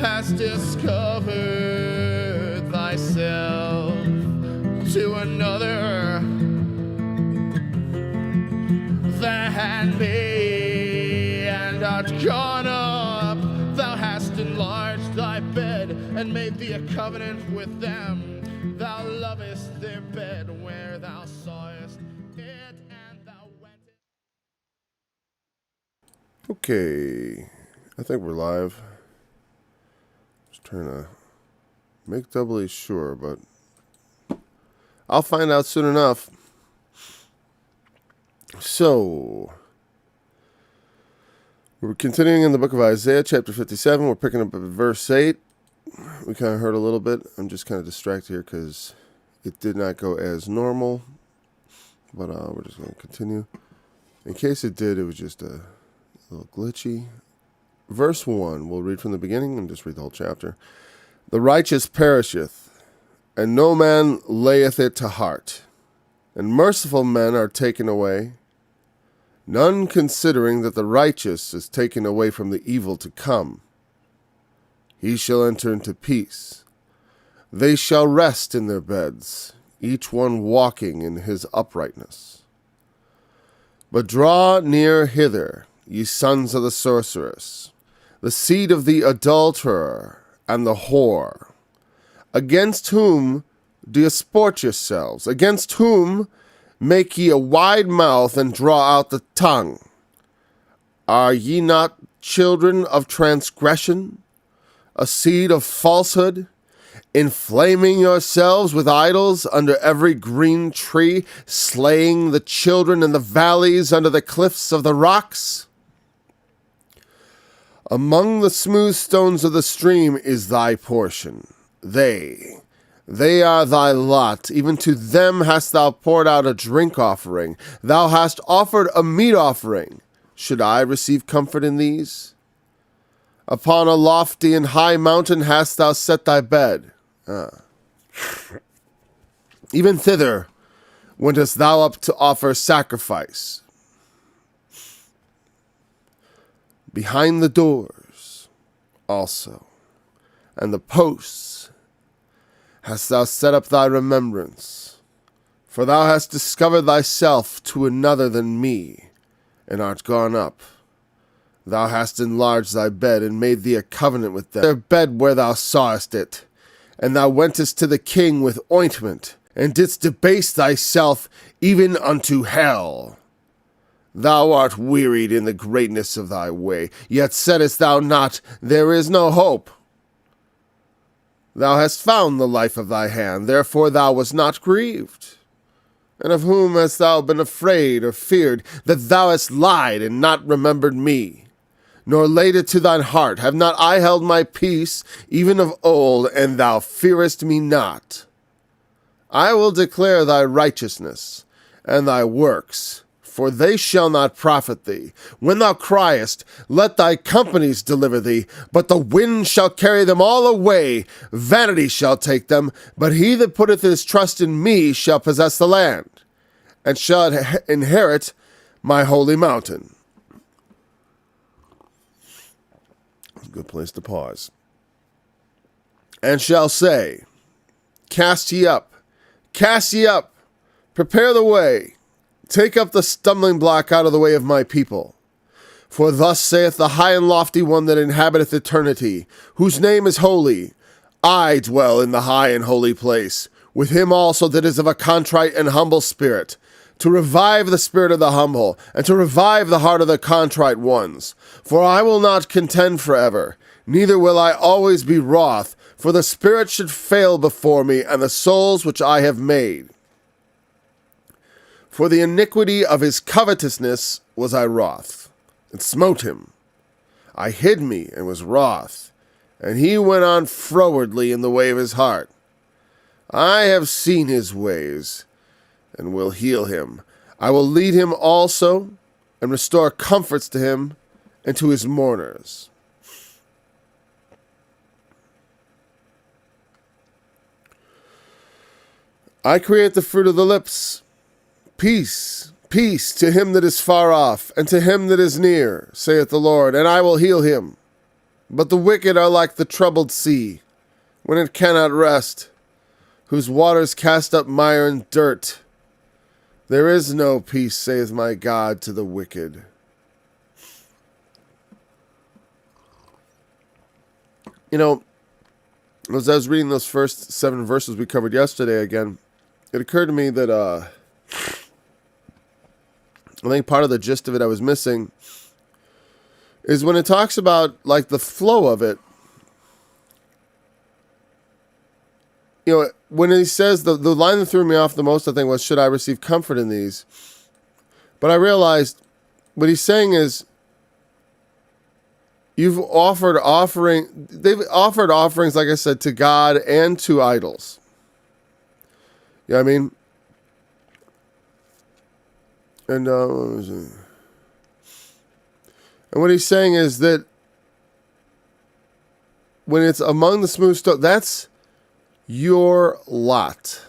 hast discovered thyself to another than me, and art gone up. Thou hast enlarged thy bed, and made thee a covenant with them. Thou lovest their bed where thou sawest it, and thou wentest. Okay, I think we're live. Just trying to make doubly sure, but I'll find out soon enough. So, we're continuing in the book of Isaiah, chapter 57. We're picking up at verse 8. We kind of heard a little bit. I'm just kind of distracted here because it did not go as normal. But we're just going to continue. In case it did, it was just a little glitchy. Verse 1, we'll read from the beginning and just read the whole chapter. The righteous perisheth, and no man layeth it to heart. And merciful men are taken away, none considering that the righteous is taken away from the evil to come. He shall enter into peace. They shall rest in their beds, each one walking in his uprightness. But draw near hither, ye sons of the sorceress, the seed of the adulterer and the whore. Against whom do ye sport yourselves? Against whom make ye a wide mouth and draw out the tongue? Are ye not children of transgression, a seed of falsehood, inflaming yourselves with idols under every green tree, slaying the children in the valleys under the cliffs of the rocks? Among the smooth stones of the stream is thy portion. They are thy lot. Even to them hast thou poured out a drink offering. Thou hast offered a meat offering. Should I receive comfort in these? Upon a lofty and high mountain hast thou set thy bed. Even thither wentest thou up to offer sacrifice. Behind the doors also, and the posts, hast thou set up thy remembrance. For thou hast discovered thyself to another than me, and art gone up. Thou hast enlarged thy bed, and made thee a covenant with them. Their bed where thou sawest it. And thou wentest to the king with ointment, and didst debase thyself even unto hell. Thou art wearied in the greatness of thy way, yet saidst thou not, there is no hope. Thou hast found the life of thy hand, therefore thou wast not grieved. And of whom hast thou been afraid or feared, that thou hast lied and not remembered me? Nor laid it to thine heart, have not I held my peace, even of old, and thou fearest me not? I will declare thy righteousness, and thy works, for they shall not profit thee. When thou criest, let thy companies deliver thee, but the wind shall carry them all away. Vanity shall take them, but he that putteth his trust in me shall possess the land, and shall inherit my holy mountain. Good place to pause. And shall say, cast ye up, prepare the way, take up the stumbling block out of the way of my people. For thus saith the high and lofty one that inhabiteth eternity, whose name is holy. I dwell in the high and holy place, with him also that is of a contrite and humble spirit, to revive the spirit of the humble, and to revive the heart of the contrite ones. For I will not contend forever, neither will I always be wroth, for the spirit should fail before me, and the souls which I have made. For the iniquity of his covetousness was I wroth, and smote him. I hid me, and was wroth, and he went on frowardly in the way of his heart. I have seen his ways, and will heal him. I will lead him also, and restore comforts to him and to his mourners. I create the fruit of the lips. Peace, peace to him that is far off, and to him that is near, saith the Lord, and I will heal him. But the wicked are like the troubled sea, when it cannot rest, whose waters cast up mire and dirt. There is no peace, saith my God, to the wicked. You know, as I was reading those first 7 verses we covered yesterday again, it occurred to me that I think part of the gist of it I was missing is when it talks about like the flow of it. You know, when he says the line that threw me off the most, I think, was, should I receive comfort in these? But I realized what he's saying is, they've offered offerings, like I said, to God and to idols. You know what I mean? And what he's saying is that when it's among the smooth stone, that's your lot.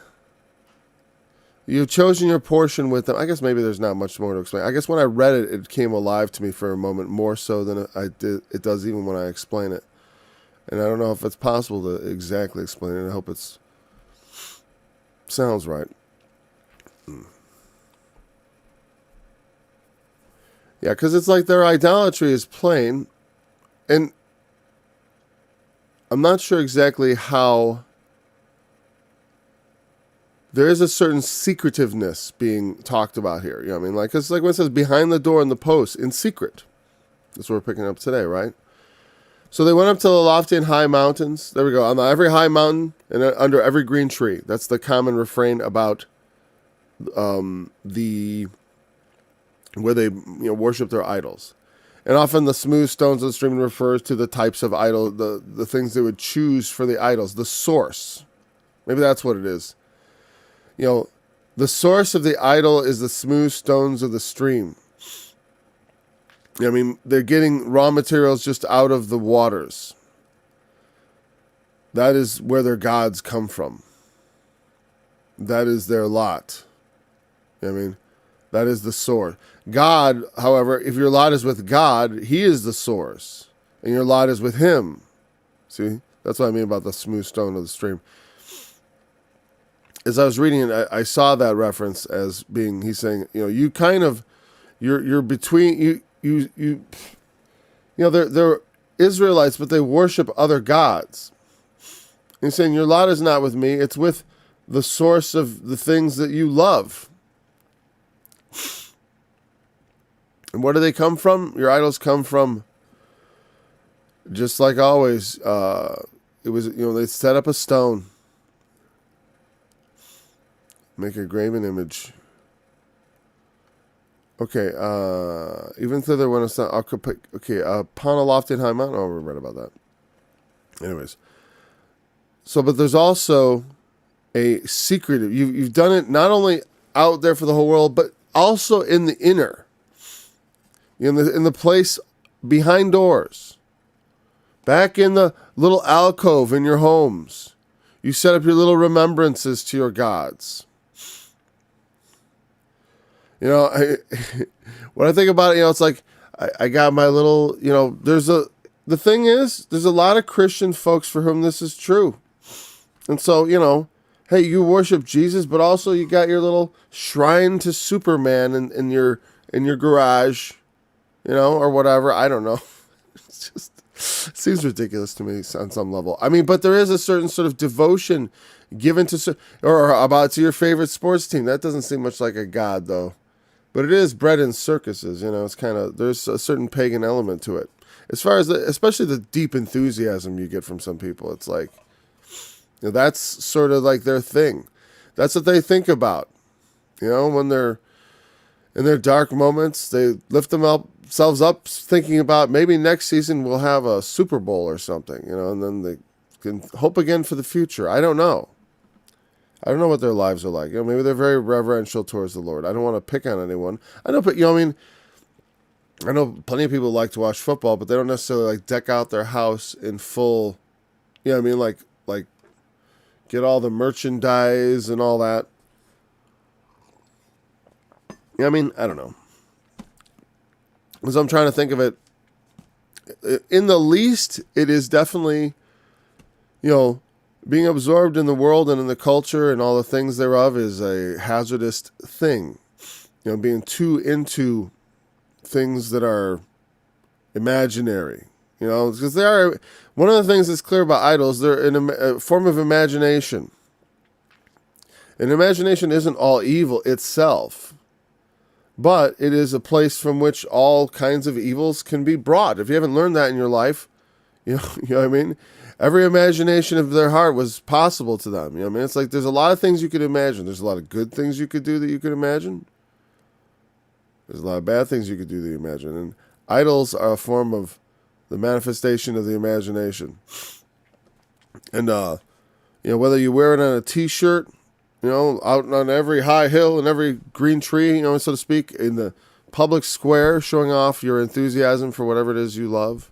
You've chosen your portion with them. I guess maybe there's not much more to explain. I guess when I read it, it came alive to me for a moment, more so than it does even when I explain it. And I don't know if it's possible to exactly explain it. I hope it sounds right. Yeah, because it's like their idolatry is plain, and I'm not sure exactly how. There is a certain secretiveness being talked about here. You know what I mean? Like, it's like when it says behind the door in the post, in secret. That's what we're picking up today, right? So they went up to the lofty and high mountains. There we go. On every high mountain and under every green tree. That's the common refrain about where they worship their idols. And often the smooth stones of the stream refers to the types of idol, the things they would choose for the idols, the source. Maybe that's what it is. You know, the source of the idol is the smooth stones of the stream. I mean, they're getting raw materials just out of the waters. That is where their gods come from. That is their lot. You know what I mean? That is the source. God, however, if your lot is with God, He is the source. And your lot is with Him. See? That's what I mean about the smooth stone of the stream. As I was reading it, I saw that reference as being, he's saying, you kind of, you're between, they're Israelites, but they worship other gods. And he's saying, your lot is not with me, it's with the source of the things that you love. And where do they come from? Your idols come from, just like always, it was, they set up a stone. Make a graven image. Okay, even thither when it's not upon a lofty and high mountain. Oh, we read about that. Anyways. So, but there's also a secret. You've done it not only out there for the whole world, but also in the inner. In the place behind doors. Back in the little alcove in your homes. You set up your little remembrances to your gods. When I think about it, it's like I got my little, the thing is, there's a lot of Christian folks for whom this is true. And so, hey, you worship Jesus, but also you got your little shrine to Superman in your garage, or whatever. I don't know. It seems ridiculous to me on some level. I mean, but there is a certain sort of devotion given to your favorite sports team. That doesn't seem much like a god, though. But it is bred in circuses, it's kind of, there's a certain pagan element to it. As far as, especially the deep enthusiasm you get from some people, it's like, that's sort of like their thing. That's what they think about. When they're in their dark moments, they lift themselves up thinking about maybe next season we'll have a Super Bowl or something, and then they can hope again for the future. I don't know. I don't know what their lives are like. Maybe they're very reverential towards the Lord. I don't want to pick on anyone. I know, but I know plenty of people like to watch football, but they don't necessarily like deck out their house in full. Like get all the merchandise and all that. I don't know. As I'm trying to think of it, in the least, it is definitely, being absorbed in the world and in the culture and all the things thereof is a hazardous thing. Being too into things that are imaginary. Because they are, one of the things that's clear about idols, they're a form of imagination. And imagination isn't all evil itself, but it is a place from which all kinds of evils can be brought. If you haven't learned that in your life, you know what I mean? Every imagination of their heart was possible to them. It's like there's a lot of things you could imagine. There's a lot of good things you could do that you could imagine. There's a lot of bad things you could do that you imagine. And idols are a form of the manifestation of the imagination. And, whether you wear it on a t-shirt, out on every high hill and every green tree, so to speak, in the public square, showing off your enthusiasm for whatever it is you love,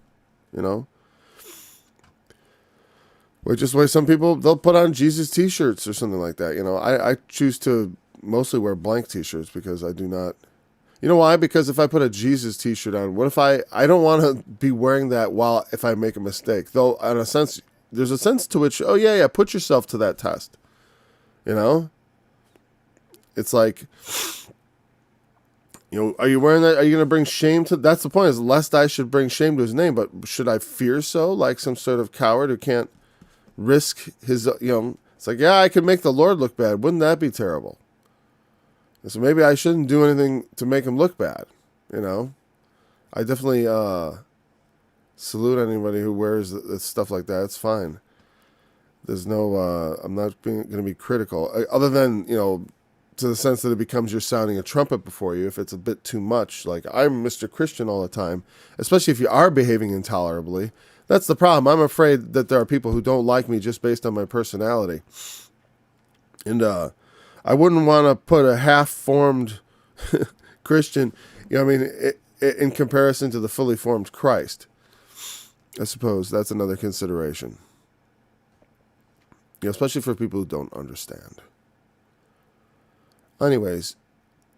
Which is why some people, they'll put on Jesus t-shirts or something like that. I choose to mostly wear blank t-shirts because I do not. You know why? Because if I put a Jesus t-shirt on, what if I don't want to be wearing that if I make a mistake. Though, in a sense, there's a sense to which, put yourself to that test. It's like, are you wearing that? Are you going to bring shame to? That's the point, is lest I should bring shame to his name, but should I fear so, like some sort of coward who can't risk his, it's like, I could make the Lord look bad. Wouldn't that be terrible? And so maybe I shouldn't do anything to make him look bad. I definitely salute anybody who wears stuff like that. It's fine. There's no, I'm not going to be critical, other than, to the sense that it becomes you're sounding a trumpet before you if it's a bit too much. Like, I'm Mr. Christian all the time, especially if you are behaving intolerably. That's the problem. I'm afraid that there are people who don't like me just based on my personality. And I wouldn't want to put a half-formed Christian, in comparison to the fully formed Christ. I suppose that's another consideration. Especially for people who don't understand. Anyways,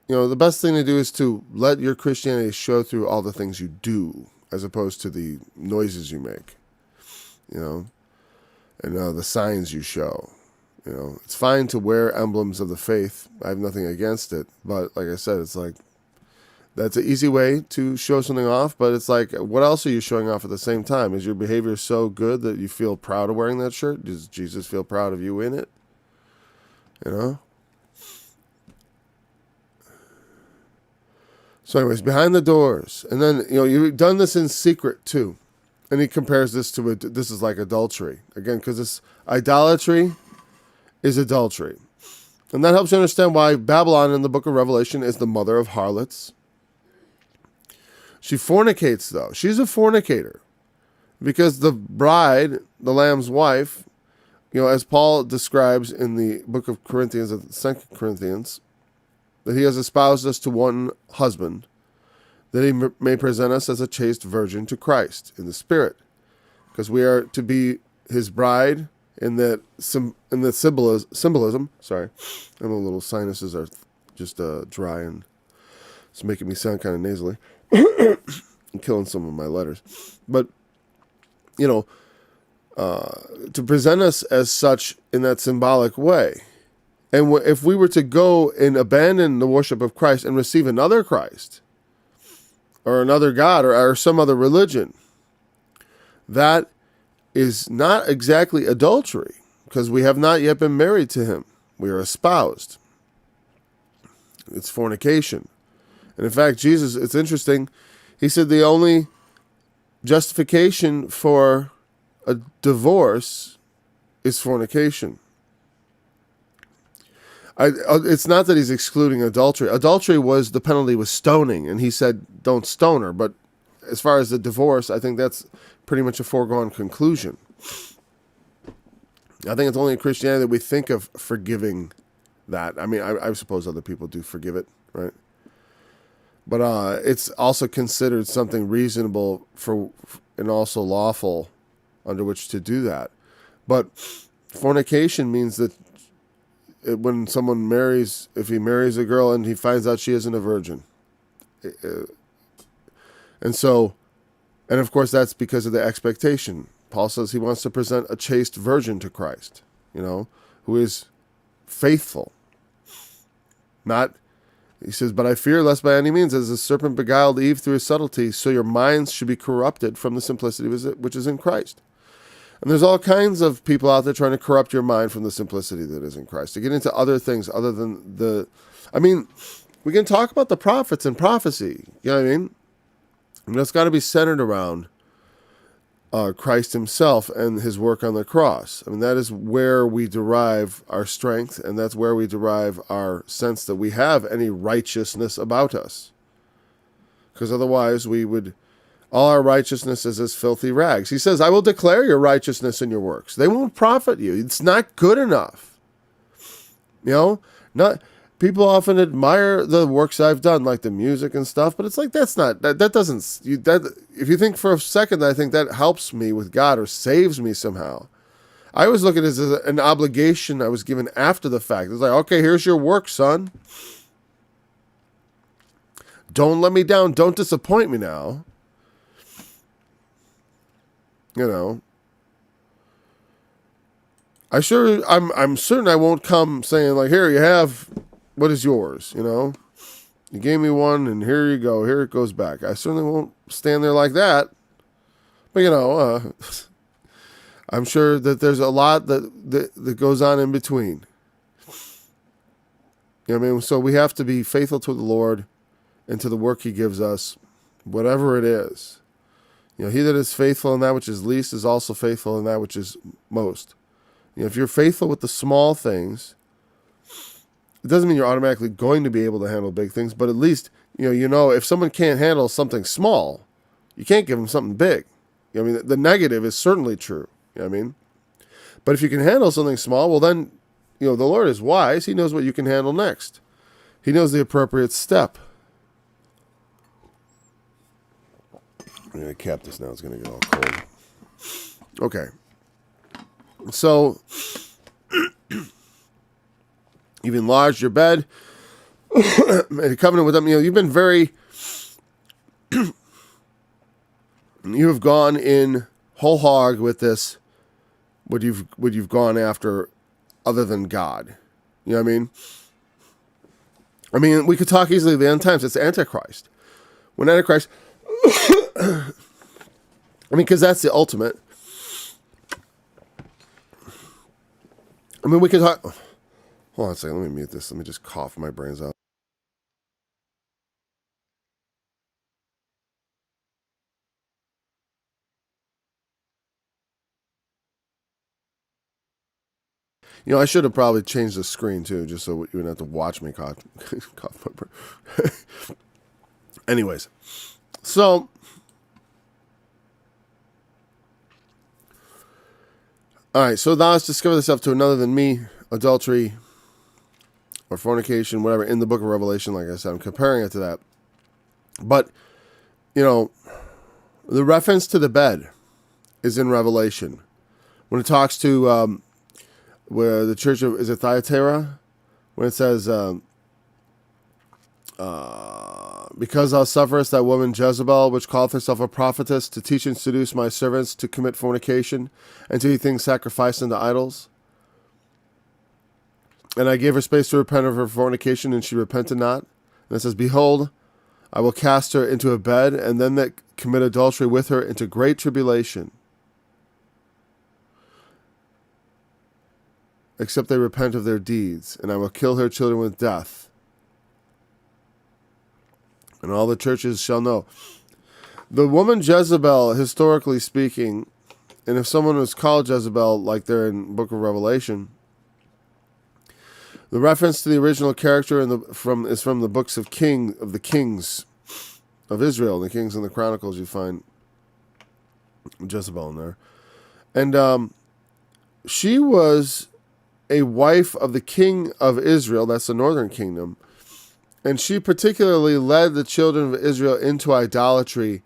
the best thing to do is to let your Christianity show through all the things you do, as opposed to the noises you make, and the signs you show. It's fine to wear emblems of the faith. I have nothing against it. But like I said, it's like, that's an easy way to show something off. But it's like, what else are you showing off at the same time? Is your behavior so good that you feel proud of wearing that shirt? Does Jesus feel proud of you in it? So anyways, behind the doors. And then, you've done this in secret too. And he compares this to, this is like adultery. Again, because this idolatry is adultery. And that helps you understand why Babylon in the book of Revelation is the mother of harlots. She fornicates, though. She's a fornicator. Because the bride, the Lamb's wife, as Paul describes in the book of Corinthians, 2 Corinthians, that he has espoused us to one husband, that he may present us as a chaste virgin to Christ in the Spirit. Because we are to be his bride in that symbolism. Sorry, my little sinuses are just dry and it's making me sound kind of nasally. I'm killing some of my letters. But, to present us as such in that symbolic way. And if we were to go and abandon the worship of Christ and receive another Christ, or another God, or some other religion, that is not exactly adultery, because we have not yet been married to him. We are espoused. It's fornication. And in fact, Jesus, it's interesting, he said the only justification for a divorce is fornication. It's not that he's excluding adultery. Adultery the penalty was stoning, and he said, don't stone her. But as far as the divorce, I think that's pretty much a foregone conclusion. I think it's only in Christianity that we think of forgiving that. I mean, I suppose other people do forgive it, right? But it's also considered something reasonable and also lawful under which to do that. But fornication means that when someone marries, if he marries a girl and he finds out she isn't a virgin. And so And of course, that's because of the expectation. Paul says he wants to present a chaste virgin to Christ, who is faithful. Not, he says, but I fear lest by any means, as the serpent beguiled Eve through his subtlety, so your minds should be corrupted from the simplicity which is in Christ. And there's all kinds of people out there trying to corrupt your mind from the simplicity that is in Christ, to get into other things other than we can talk about the prophets and prophecy, you know what I mean? And it's got to be centered around Christ himself and his work on the cross. I mean, that is where we derive our strength, and that's where we derive our sense that we have any righteousness about us. Because otherwise all our righteousness is as filthy rags. He says, I will declare your righteousness in your works. They won't profit you. It's not good enough. People often admire the works I've done, like the music and stuff, but it's like, if you think for a second, I think that helps me with God or saves me somehow. I always look at it as an obligation I was given after the fact. It's like, okay, here's your work, son. Don't let me down. Don't disappoint me now. I'm certain I won't come saying like, here you have what is yours, You gave me one and here you go. Here it goes back. I certainly won't stand there like that. But, I'm sure that there's a lot that goes on in between. So we have to be faithful to the Lord and to the work he gives us, whatever it is. He that is faithful in that which is least is also faithful in that which is most. If you're faithful with the small things, it doesn't mean you're automatically going to be able to handle big things, but at least, if someone can't handle something small, you can't give them something big. The negative is certainly true. But if you can handle something small, well then, the Lord is wise. He knows what you can handle next. He knows the appropriate step. I'm going to cap this now. It's going to get all cold. Okay. So, you've enlarged your bed, made a covenant with them. You've been you have gone in whole hog with this, what you've gone after other than God. You know what I mean? We could talk easily of the end times. It's Antichrist. When Antichrist, because that's the ultimate. We could talk. Hold on a second. Let me mute this. Let me just cough my brains out. I should have probably changed the screen too, just so you wouldn't have to watch me cough my brain. Anyways, so all right. So now let's discover this up to another than me. Adultery or fornication, whatever, in the book of Revelation. Like I said, I'm comparing it to that. But, the reference to the bed is in Revelation. When it talks to where the church of, is it Thyatira? When it says, because thou sufferest that woman Jezebel, which calleth herself a prophetess, to teach and seduce my servants to commit fornication, and to eat things sacrificed unto idols. And I gave her space to repent of her fornication, and she repented not. And it says, behold, I will cast her into a bed, and them that commit adultery with her into great tribulation, except they repent of their deeds. And I will kill her children with death. And all the churches shall know. The woman Jezebel, historically speaking, and if someone was called Jezebel, like they're in the book of Revelation, the reference to the original character is from the books of the kings of Israel, the Kings and the Chronicles. You find Jezebel in there, and she was a wife of the king of Israel. That's the northern kingdom, and she particularly led the children of Israel into idolatry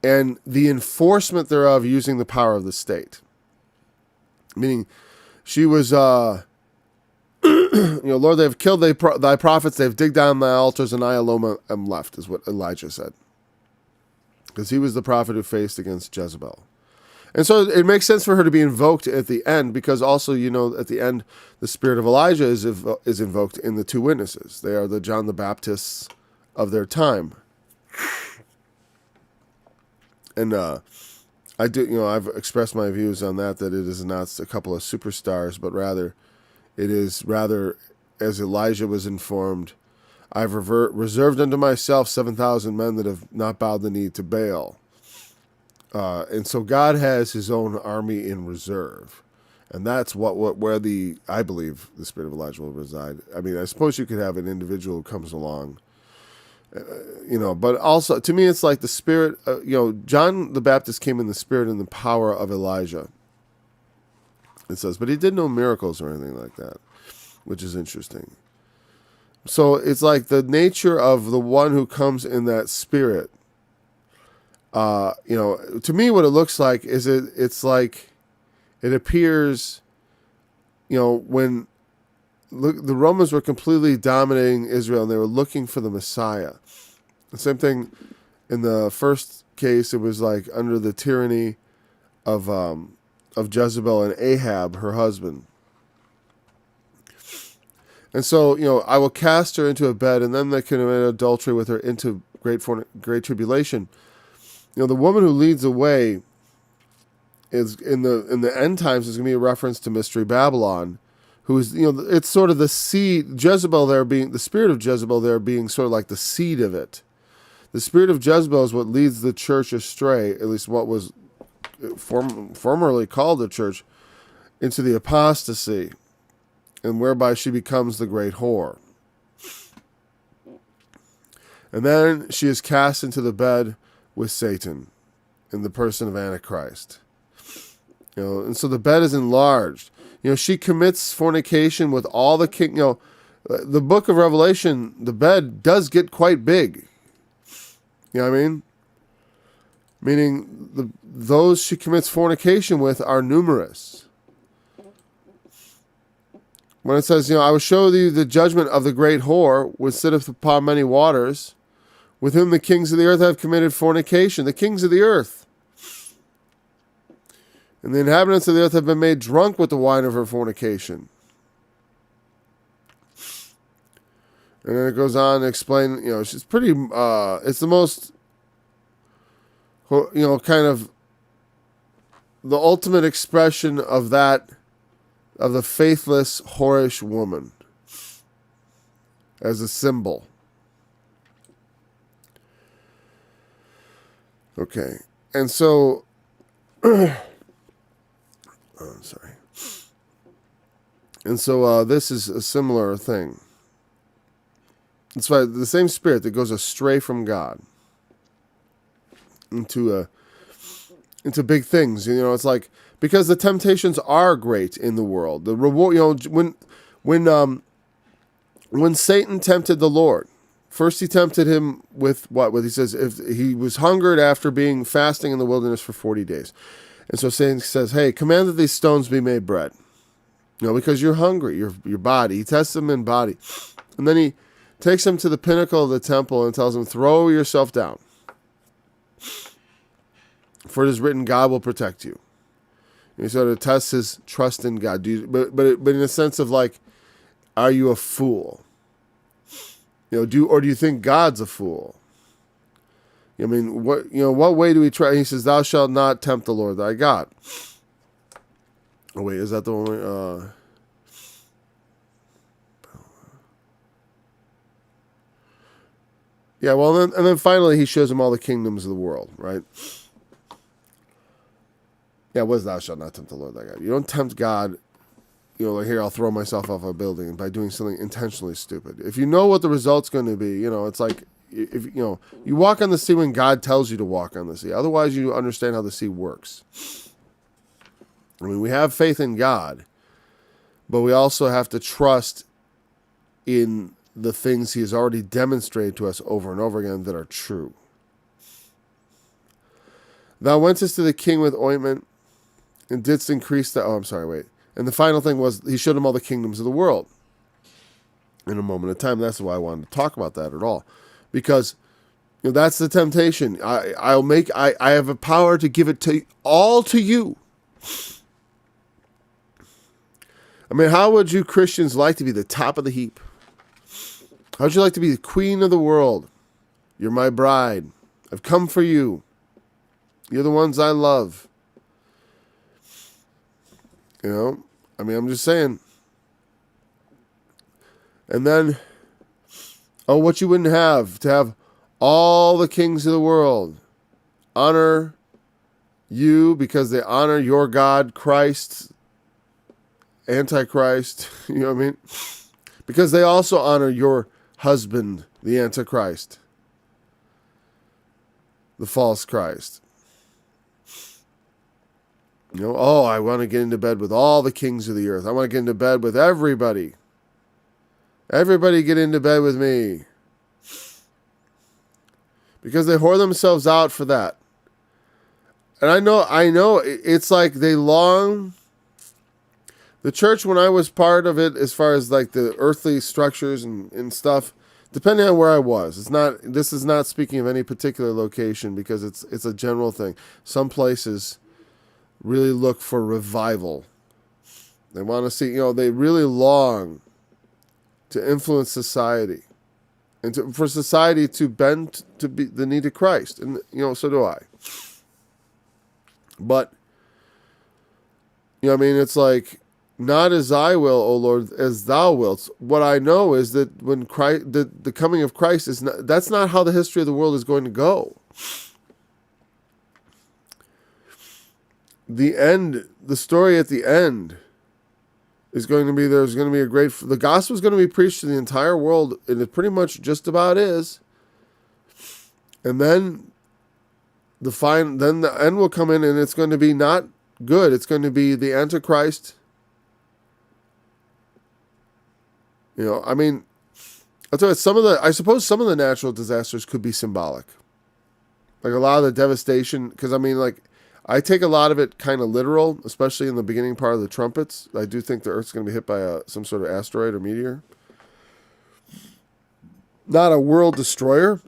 and the enforcement thereof using the power of the state. Meaning, she was. Lord, they have killed thy prophets, they have digged down thy altars, and I alone am left, is what Elijah said. because he was the prophet who faced against Jezebel. And so it makes sense for her to be invoked at the end, because also, at the end, the spirit of Elijah is invoked in the two witnesses. They are the John the Baptists of their time. And I do, I've expressed my views on that it is not a couple of superstars, but rather, it is rather, as Elijah was informed, I've reserved unto myself 7,000 men that have not bowed the knee to Baal. And so God has his own army in reserve. And that's where I believe the spirit of Elijah will reside. I mean, I suppose you could have an individual who comes along, but also to me, it's like the spirit, John the Baptist came in the spirit and the power of Elijah. It says, but he did no miracles or anything like that, which is interesting. So it's like the nature of the one who comes in that spirit. To me, what it looks like is it's like it appears, when the Romans were completely dominating Israel and they were looking for the Messiah. The same thing in the first case, it was like under the tyranny of Jezebel and Ahab, her husband. And so, I will cast her into a bed, and then they commit adultery with her into great tribulation. The woman who leads the way is in the end times is going to be a reference to Mystery Babylon, who is, it's sort of the seed, Jezebel there being, the spirit of Jezebel there being sort of like the seed of it. The spirit of Jezebel is what leads the church astray, at least what was formerly called the church, into the apostasy, and whereby she becomes the great whore. And then she is cast into the bed with Satan in the person of Antichrist. And so the bed is enlarged. She commits fornication with all the king. The book of Revelation, the bed does get quite big. You know what I mean? Meaning those she commits fornication with are numerous. When it says, I will show thee the judgment of the great whore, which sitteth upon many waters, with whom the kings of the earth have committed fornication. The kings of the earth. And the inhabitants of the earth have been made drunk with the wine of her fornication. And then it goes on to explain, she's pretty, it's the most, kind of the ultimate expression of that, of the faithless, whorish woman as a symbol. Okay. And so, I'm sorry. And so this is a similar thing. It's why the same spirit that goes astray from God into big things. It's like, because the temptations are great in the world. The reward, when Satan tempted the Lord, first he tempted him with what? He says, if he was hungered after being fasting in the wilderness for 40 days. And so Satan says, hey, command that these stones be made bread. Because you're hungry, your body. He tests him in body. And then he takes him to the pinnacle of the temple and tells him, throw yourself down. For it is written, God will protect you. And he sort of tests his trust in God. But in a sense of like, are you a fool? Do you think God's a fool? What way do we try? He says, thou shalt not tempt the Lord thy God. Oh wait, is that the one? Yeah, well, and then finally he shows him all the kingdoms of the world, right? Yeah, what is thou shalt not tempt the Lord thy God? You don't tempt God, like, here, I'll throw myself off a building by doing something intentionally stupid. If you know what the result's going to be, it's like, if you walk on the sea when God tells you to walk on the sea. Otherwise, you understand how the sea works. I mean, we have faith in God, but we also have to trust in the things he has already demonstrated to us over and over again that are true. Thou wentest to the king with ointment and didst increase And the final thing was he showed him all the kingdoms of the world in a moment of time. That's why I wanted to talk about that at all. Because That's the temptation. I have a power to give it to you. I mean, how would you Christians like to be the top of the heap? How would you like to be the queen of the world? You're my bride. I've come for you. You're the ones I love. I mean, I'm just saying. And then, what you wouldn't have to have all the kings of the world honor you because they honor your God, Christ, Antichrist, you know what I mean? Because they also honor your husband, the Antichrist, the false Christ. I want to get into bed with all the kings of the earth. I want to get into bed with everybody. Everybody get into bed with me. Because they whore themselves out for that. And I know, it's like they long. The church, when I was part of it, as far as like the earthly structures and stuff, depending on where I was, this is not speaking of any particular location because it's a general thing. Some places really look for revival. They want to see, they really long to influence society and for society to bend to be the need of Christ. And, so do I. But, it's like, not as I will, O Lord, as thou wilt. What I know is that when Christ, the coming of Christ that's not how the history of the world is going to go. The story at the end is going to be, the gospel is going to be preached to the entire world, and it pretty much just about is. And then the end will come in, and it's going to be not good. It's going to be the Antichrist. I mean, I'll tell you, I suppose some of the natural disasters could be symbolic. Like a lot of the devastation, because I take a lot of it kind of literal, especially in the beginning part of the trumpets. I do think the Earth's going to be hit by some sort of asteroid or meteor. Not a world destroyer,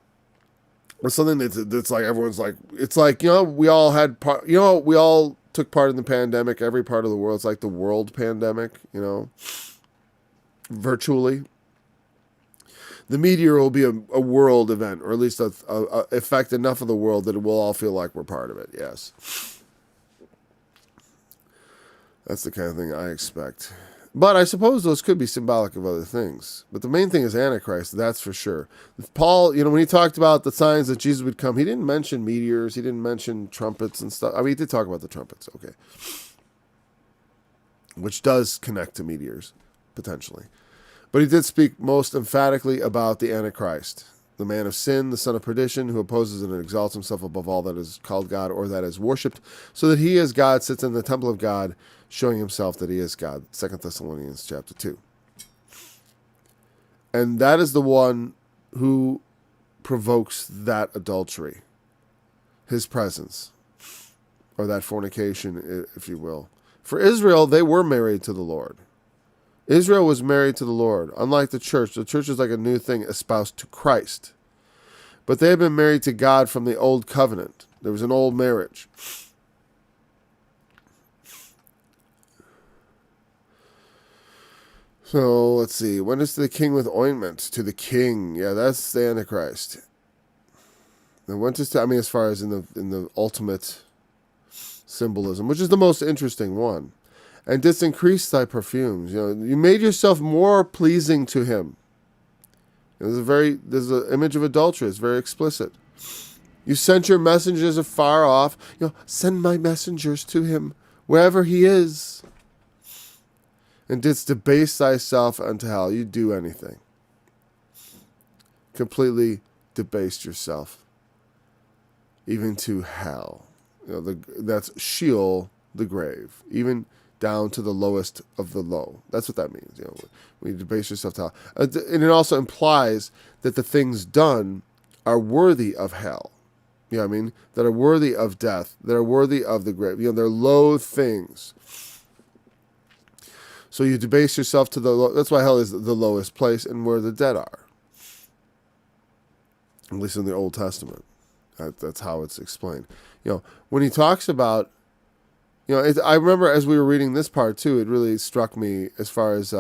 or something that's like everyone's like, it's like, we all had part, we all took part in the pandemic. Every part of the world, it's like the world pandemic, virtually. The meteor will be a world event, or at least affect enough of the world that it will all feel like we're part of it. Yes. That's the kind of thing I expect. But I suppose those could be symbolic of other things. But the main thing is Antichrist, that's for sure. Paul, when he talked about the signs that Jesus would come, he didn't mention meteors. He didn't mention trumpets and stuff. I mean, he did talk about the trumpets, okay. Which does connect to meteors, potentially. But he did speak most emphatically about the Antichrist, the man of sin, the son of perdition, who opposes and exalts himself above all that is called God or that is worshipped, so that he as God sits in the temple of God, showing himself that he is God. 2 Thessalonians chapter 2. And that is the one who provokes that adultery, his presence, or that fornication, if you will. For Israel, they were married to the Lord. Israel was married to the Lord. Unlike the church is like a new thing espoused to Christ. But they had been married to God from the old covenant. There was an old marriage. So, let's see. When is the king with ointment? To the king. Yeah, that's the Antichrist. And when is as far as in the ultimate symbolism, which is the most interesting one. And didst increase thy perfumes. You made yourself more pleasing to him. There's an image of adultery. It's very explicit. You sent your messengers afar off. Send my messengers to him wherever he is. And didst debase thyself unto hell. You do anything. Completely debased yourself. Even to hell. That's Sheol, the grave. Even down to the lowest of the low. That's what that means. When you debase yourself to hell. And it also implies that the things done are worthy of hell. That are worthy of death. That are worthy of the grave. They're low things. So you debase yourself to that's why hell is the lowest place and where the dead are. at least in the Old Testament. That's how it's explained. When he talks about, I remember as we were reading this part too, it really struck me as far as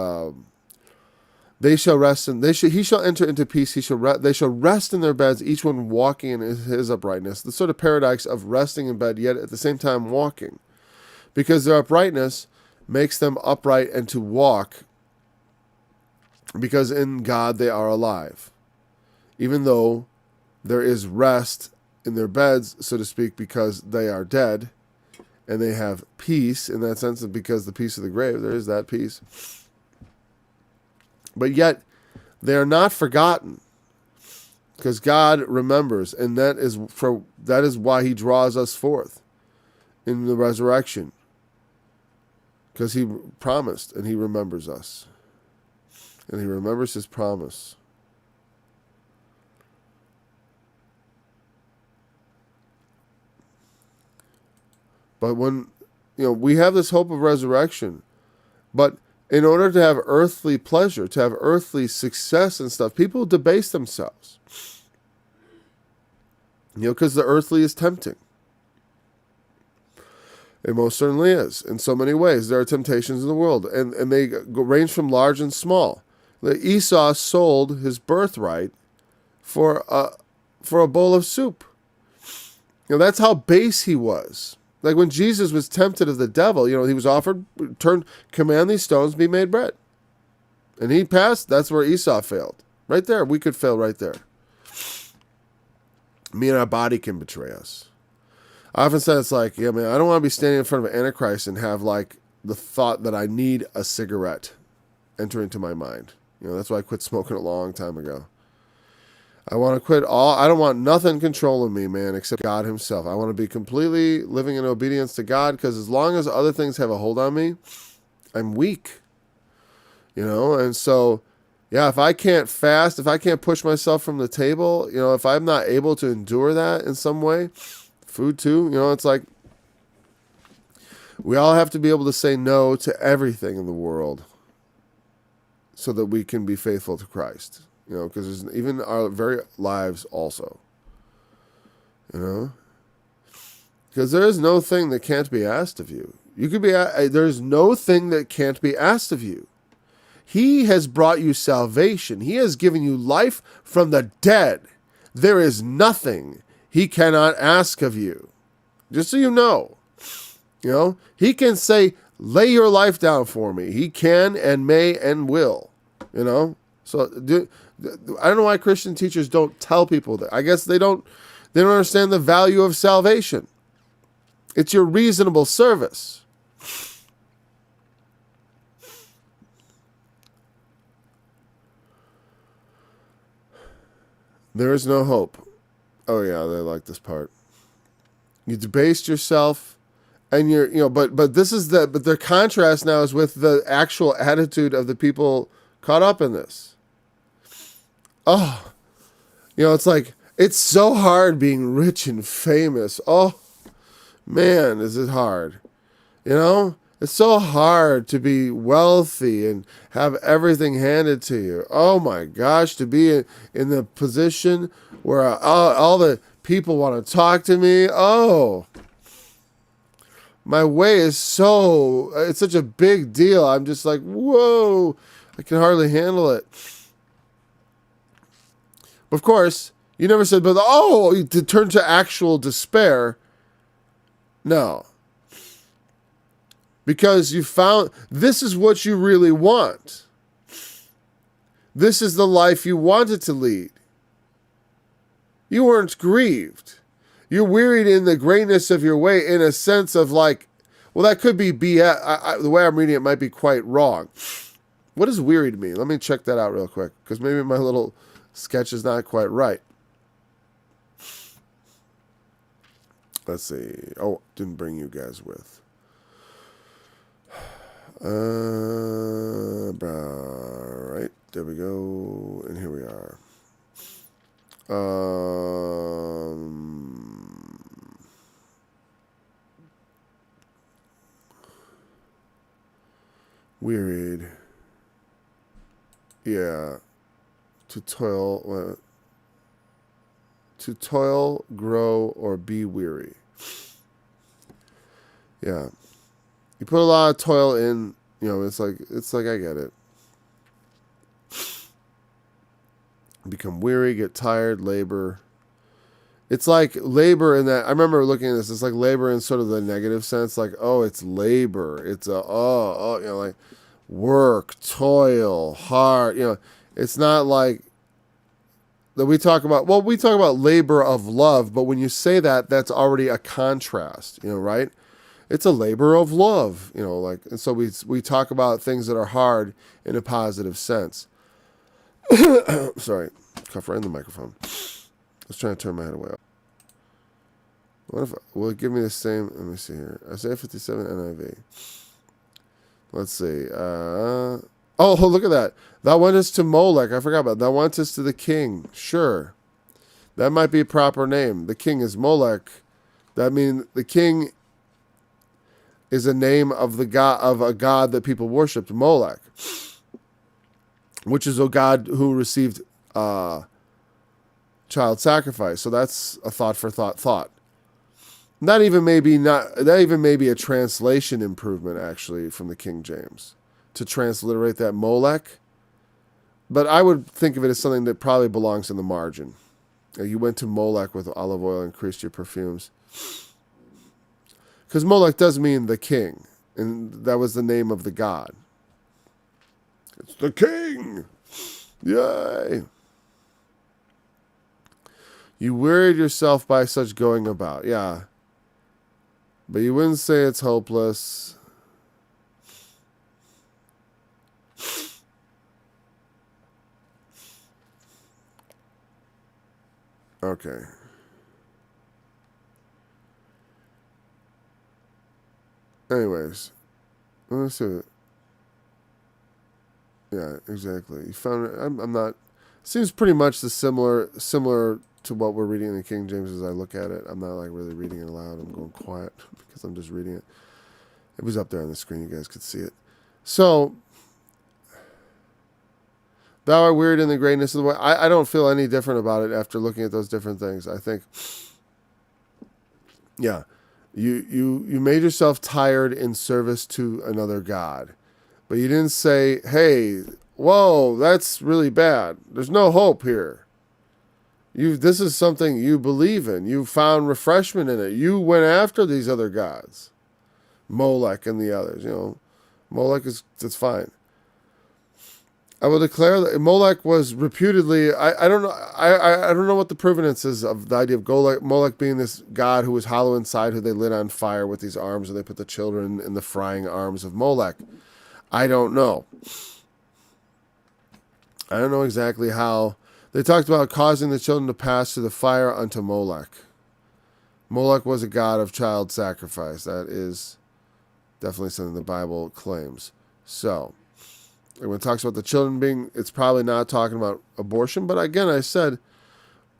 they shall rest and he shall enter into peace. They shall rest in their beds, each one walking in his uprightness. The sort of paradox of resting in bed, yet at the same time walking, because their uprightness makes them upright and to walk, because in God they are alive, even though there is rest in their beds, so to speak, because they are dead, and they have peace in that sense, and because the peace of the grave, there is that peace. But yet, they are not forgotten, because God remembers, and that is why He draws us forth in the resurrection, because He promised, and He remembers us, and He remembers His promise. But when, we have this hope of resurrection, but in order to have earthly pleasure, to have earthly success and stuff, people debase themselves. Because the earthly is tempting. It most certainly is. In so many ways, there are temptations in the world, and they range from large and small. Esau sold his birthright for a bowl of soup. That's how base he was. Like when Jesus was tempted of the devil, he was offered, command these stones be made bread. And he passed. That's where Esau failed. Right there. We could fail right there. Me and our body can betray us. I often say it's like, I don't want to be standing in front of an Antichrist and have like the thought that I need a cigarette enter into my mind. That's why I quit smoking a long time ago. I want to quit I don't want nothing controlling me, man, except God Himself. I want to be completely living in obedience to God, because as long as other things have a hold on me, I'm weak. And so, if I can't fast, if I can't push myself from the table, if I'm not able to endure that in some way, food too, it's like we all have to be able to say no to everything in the world so that we can be faithful to Christ. Because there's even our very lives also. Because there is no thing that can't be asked of you. There's no thing that can't be asked of you. He has brought you salvation. He has given you life from the dead. There is nothing He cannot ask of you. Just so you know. He can say, lay your life down for me. He can and may and will. So I don't know why Christian teachers don't tell people that. I guess they don't understand the value of salvation. It's your reasonable service. There is no hope. Oh yeah, they like this part. You debased yourself, and but their contrast now is with the actual attitude of the people caught up in this. Oh, it's like, it's so hard being rich and famous. Oh, man, is it hard. It's so hard to be wealthy and have everything handed to you. Oh my gosh, to be in the position where all the people want to talk to me. Oh, my way is it's such a big deal. I'm just like, whoa, I can hardly handle it. Of course, you never said, to turn to actual despair. No. Because you found this is what you really want. This is the life you wanted to lead. You weren't grieved. You're wearied in the greatness of your way, in a sense of like, well, that could be BS. The way I'm reading it might be quite wrong. What does wearied mean? Let me check that out real quick, because maybe my little sketch is not quite right. Let's see. Oh, didn't bring you guys with. Right. There we go. And here we are. Wearied. Yeah. To toil. to toil, grow, or be weary. Yeah. You put a lot of toil in, it's like I get it. Become weary, get tired, labor. It's like labor in that, I remember looking at this, it's like labor in sort of the negative sense, like, oh, it's labor. It's like work, toil, hard, it's not like that we talk about labor of love, but when you say that, that's already a contrast, right? It's a labor of love, and so we talk about things that are hard in a positive sense. Sorry, cough right in the microphone. I was trying to turn my head away. What if, will it give me the same? Let me see here. Isaiah 57 NIV. Let's see. Look at that. Thou wentest to Molech. I forgot about that. Thou wentest to the king. Sure. That might be a proper name. The king is Molech. That means the king is a name of a god that people worshipped, Molech, which is a god who received child sacrifice. So that's a thought for thought. That even may be a translation improvement actually from the King James to transliterate that Molech. But I would think of it as something that probably belongs in the margin. You went to Molech with olive oil, increased your perfumes. Because Molech does mean the king, and that was the name of the god. It's the king! Yay! You wearied yourself by such going about. Yeah. But you wouldn't say it's hopeless. Okay. Anyways, let me see. Yeah, exactly. You found it. I'm not. Seems pretty much similar to what we're reading in the King James as I look at it. I'm not like really reading it aloud. I'm going quiet because I'm just reading it. It was up there on the screen. You guys could see it. So, thou art wearied in the greatness of the way. I don't feel any different about it after looking at those different things. I think, yeah, you made yourself tired in service to another god, but you didn't say, hey, whoa, that's really bad. There's no hope here. This is something you believe in. You found refreshment in it. You went after these other gods, Molech and the others. Molech that's fine. I will declare that Molech was reputedly. I don't know. I don't know what the provenance is of the idea of Molech being this god who was hollow inside, who they lit on fire with these arms, and they put the children in the frying arms of Molech. I don't know. I don't know exactly how. They talked about causing the children to pass through the fire unto Molech. Molech was a god of child sacrifice. That is definitely something the Bible claims. So, when it talks about the children being, it's probably not talking about abortion. But again, I said,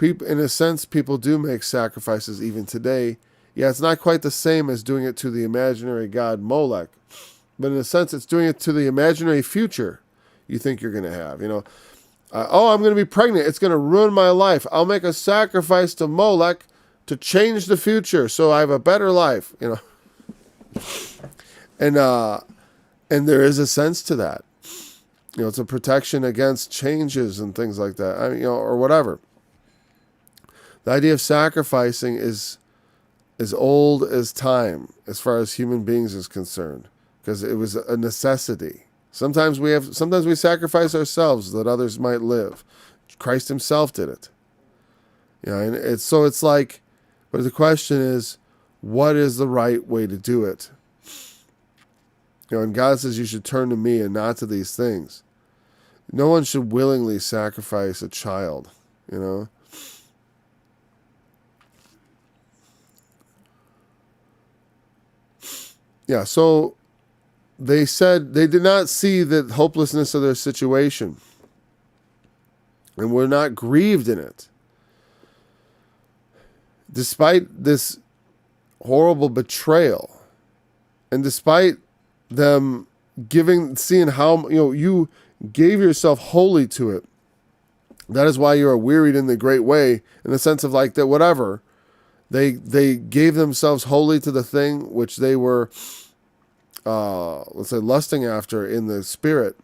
in a sense, people do make sacrifices even today. Yeah, it's not quite the same as doing it to the imaginary god Molech. But in a sense, it's doing it to the imaginary future you think you're going to have. I'm going to be pregnant. It's going to ruin my life. I'll make a sacrifice to Molech to change the future so I have a better life. And there is a sense to that. It's a protection against changes and things like that. Or whatever. The idea of sacrificing is as old as time as far as human beings is concerned, because it was a necessity. Sometimes we sacrifice ourselves that others might live. Christ himself did it. And it's like, but the question is, what is the right way to do it? And God says you should turn to me and not to these things. No one should willingly sacrifice a child, Yeah, so they said they did not see the hopelessness of their situation and were not grieved in it. Despite this horrible betrayal, and despite them seeing how you gave yourself wholly to it, That is why you are wearied in the great way, in the sense of like that whatever. They gave themselves wholly to the thing which they were, let's say, lusting after in the spirit.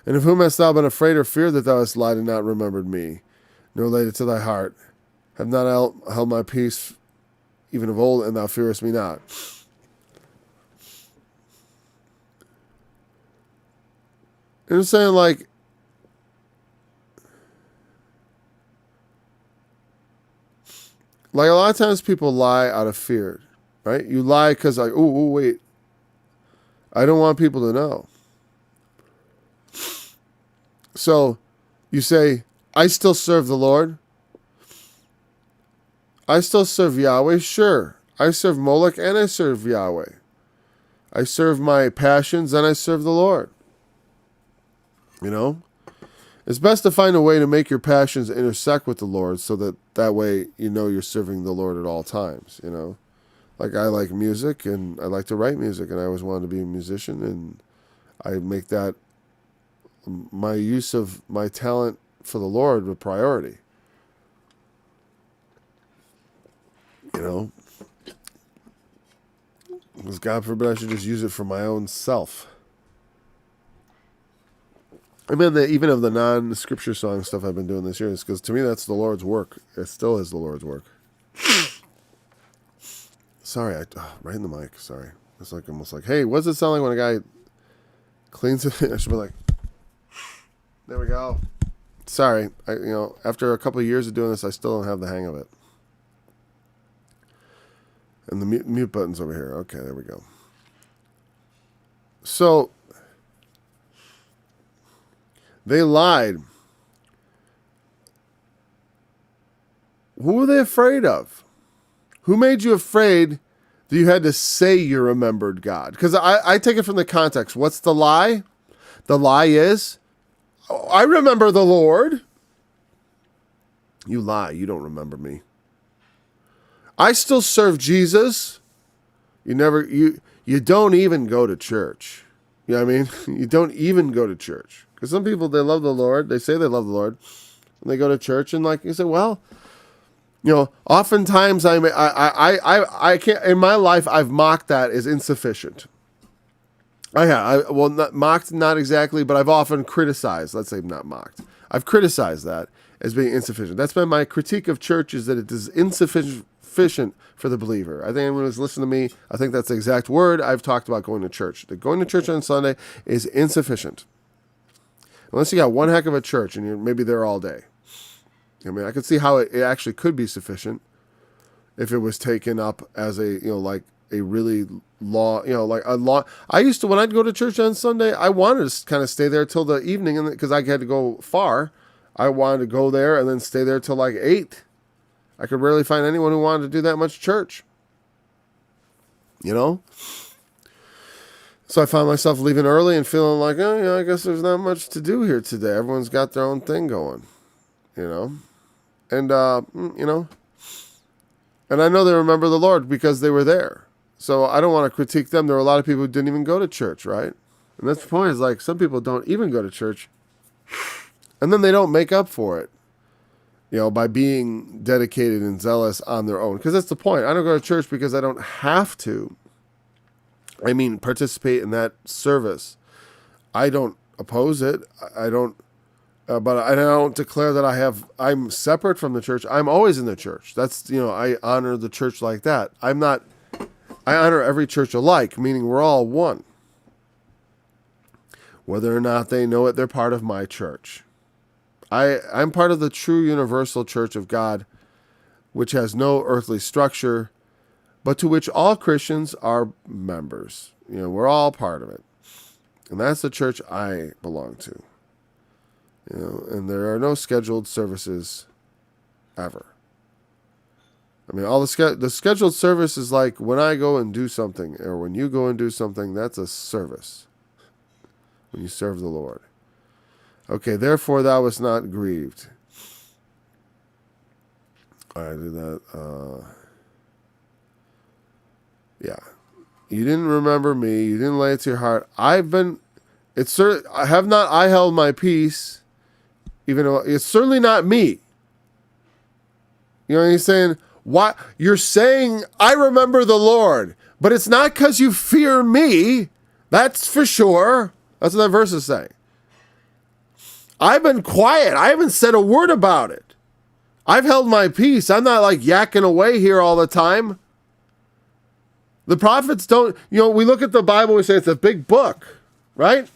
And of whom hast thou been afraid or feared that thou hast lied and not remembered me, nor laid it to thy heart? Have not held my peace even of old, and thou fearest me not. And I'm saying like, a lot of times people lie out of fear, right? You lie because like, oh, wait, I don't want people to know. So you say, I still serve the Lord. I still serve Yahweh. Sure. I serve Moloch and I serve Yahweh. I serve my passions and I serve the Lord. You know? It's best to find a way to make your passions intersect with the Lord so that way you know you're serving the Lord at all times, you know? Like I like music and I like to write music and I always wanted to be a musician, and I make that my use of my talent for the Lord a priority. You know? Because God forbid I should just use it for my own self. I mean, even of the non-scripture song stuff I've been doing this year is because to me that's the Lord's work. It still is the Lord's work. Sorry, right in the mic. Sorry, it's like almost like, hey, what does it sound like when a guy cleans it? I should be like, there we go. Sorry, after a couple of years of doing this, I still don't have the hang of it. And the mute button's over here. Okay, there we go. So they lied. Who were they afraid of? Who made you afraid that you had to say you remembered God? Because I take it from the context. What's the lie? The lie is, I remember the Lord. You lie. You don't remember me. I still serve Jesus. You don't even go to church. You know what I mean? You don't even go to church. Because some people, they love the Lord. They say they love the Lord. And they go to church and like you say, well, oftentimes I can't, in my life, I've mocked that as insufficient. Mocked, not exactly, but I've often criticized, let's say not mocked. I've criticized that as being insufficient. That's been my critique of church, is that it is insufficient for the believer. I think anyone who's listened to me, I think that's the exact word I've talked about going to church. That going to church on Sunday is insufficient. Unless you got one heck of a church and you're maybe there all day. I mean, I could see how it actually could be sufficient if it was taken up as a, like a really long, like a long. I used to, when I'd go to church on Sunday, I wanted to kind of stay there till the evening, and because I had to go far, I wanted to go there and then stay there till like 8. I could rarely find anyone who wanted to do that much church. So I found myself leaving early and feeling like, I guess there's not much to do here today. Everyone's got their own thing going, And, and I know they remember the Lord because they were there. So I don't want to critique them. There were a lot of people who didn't even go to church, right? And that's the point, is like some people don't even go to church. And then they don't make up for it, by being dedicated and zealous on their own. Because that's the point. I don't go to church because I don't have to. I mean, participate in that service. I don't oppose it. I don't, but I don't declare that I'm separate from the church. I'm always in the church. That's, I honor the church like that. I honor every church alike, meaning we're all one. Whether or not they know it, they're part of my church. I'm part of the true universal church of God, which has no earthly structure, but to which all Christians are members. We're all part of it. And that's the church I belong to. And there are no scheduled services ever. I mean, all the scheduled service is like when I go and do something, or when you go and do something, that's a service. When you serve the Lord. Okay, therefore thou wast not grieved. All right, do that. Yeah. You didn't remember me. You didn't lay it to your heart. Have not I held my peace, Even though it's certainly not me. You know, he's saying, why? You're saying, I remember the Lord, but it's not because you fear me. That's for sure. That's what that verse is saying. I've been quiet. I haven't said a word about it. I've held my peace. I'm not like yakking away here all the time. The prophets don't, we look at the Bible, we say it's a big book, right?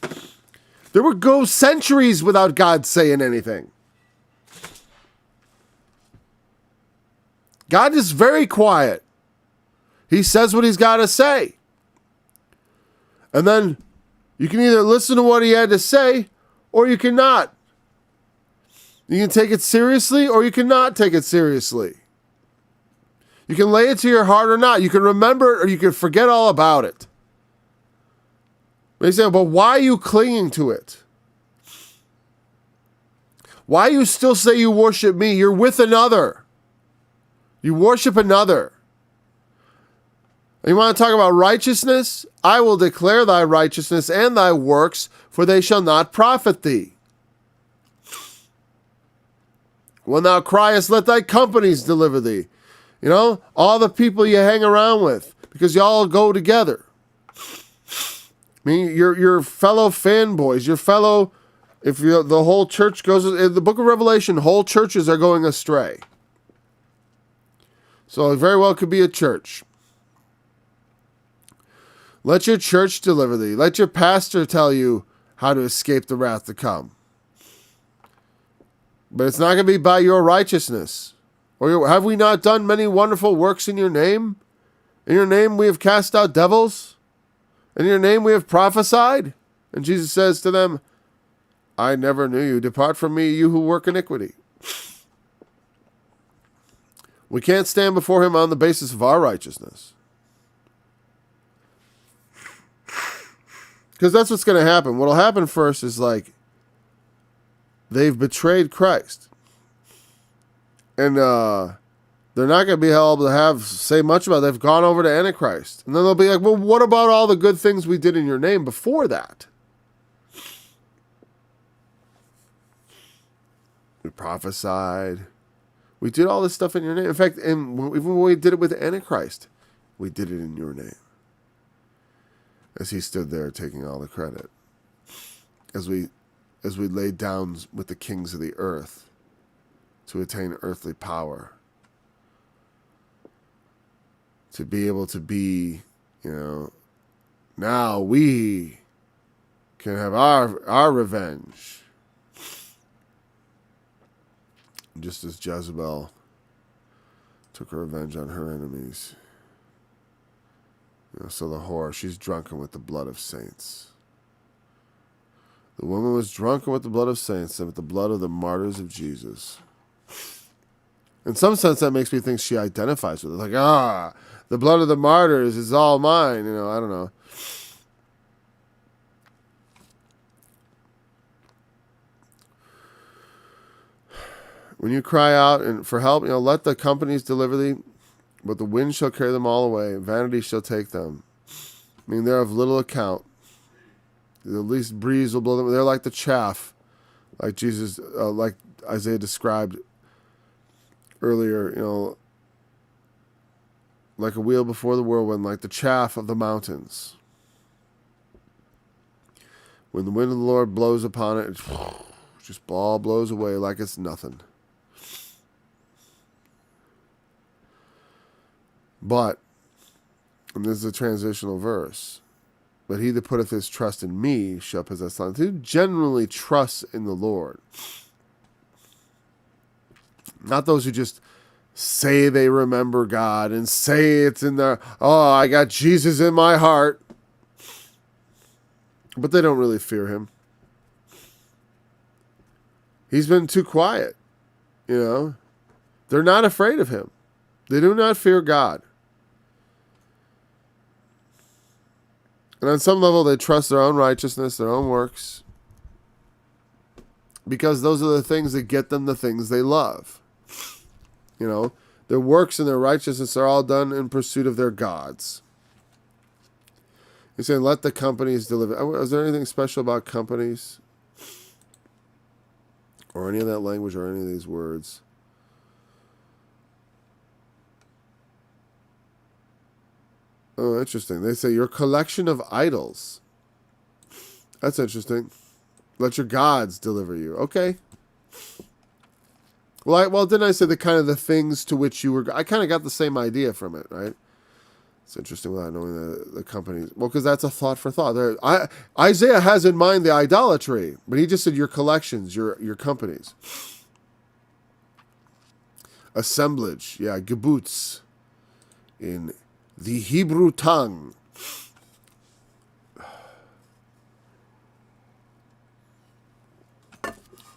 There would go centuries without God saying anything. God is very quiet. He says what he's got to say. And then you can either listen to what he had to say or you cannot. You can take it seriously or you cannot take it seriously. You can lay it to your heart or not. You can remember it or you can forget all about it. They say, but why are you clinging to it? Why you still say you worship me? You're with another. You worship another. And you want to talk about righteousness? I will declare thy righteousness and thy works, for they shall not profit thee. When thou criest, let thy companies deliver thee. All the people you hang around with, because you all go together. I mean, your fellow fanboys, your fellow, the whole church goes, in the book of Revelation, whole churches are going astray. So it very well could be a church. Let your church deliver thee. Let your pastor tell you how to escape the wrath to come. But it's not going to be by your righteousness. Or have we not done many wonderful works in your name? In your name we have cast out devils. In your name we have prophesied. And Jesus says to them, I never knew you. Depart from me, you who work iniquity. We can't stand before him on the basis of our righteousness. Because that's what's going to happen. What will happen first is they've betrayed Christ. And they're not going to be able to say much about it. They've gone over to Antichrist. And then they'll be like, well, what about all the good things we did in your name before that? We prophesied. We did all this stuff in your name. In fact, even when we did it with Antichrist, we did it in your name. As he stood there taking all the credit. As we laid down with the kings of the earth to attain earthly power. To be able to be, now we can have our revenge. Just as Jezebel took her revenge on her enemies. So the whore, she's drunken with the blood of saints. The woman was drunken with the blood of saints and with the blood of the martyrs of Jesus. In some sense, that makes me think she identifies with it. The blood of the martyrs is all mine. I don't know. When you cry out for help, let the companies deliver thee, but the wind shall carry them all away. Vanity shall take them. They're of little account. The least breeze will blow them. They're like the chaff, like Jesus, like Isaiah described earlier, like a wheel before the whirlwind, like the chaff of the mountains. When the wind of the Lord blows upon it, it just all blows away like it's nothing. But, and this is a transitional verse, but he that putteth his trust in me shall possess the land. Who generally trusts in the Lord? Not those who just say they remember God and say it's in their, I got Jesus in my heart. But they don't really fear him. He's been too quiet. They're not afraid of him. They do not fear God. And on some level, they trust their own righteousness, their own works, because those are the things that get them the things they love. Their works and their righteousness are all done in pursuit of their gods. He's saying, let the companies deliver. Is there anything special about companies? or any of that language or any of these words. Oh, interesting. They say your collection of idols. That's interesting. Let your gods deliver you. Okay. Well, didn't I say the kind of the things to which you were... I kind of got the same idea from it, right? It's interesting without knowing the companies. Well, because that's a thought for thought. Isaiah has in mind the idolatry, but he just said your collections, your companies. Assemblage, yeah, kibbutz in the Hebrew tongue.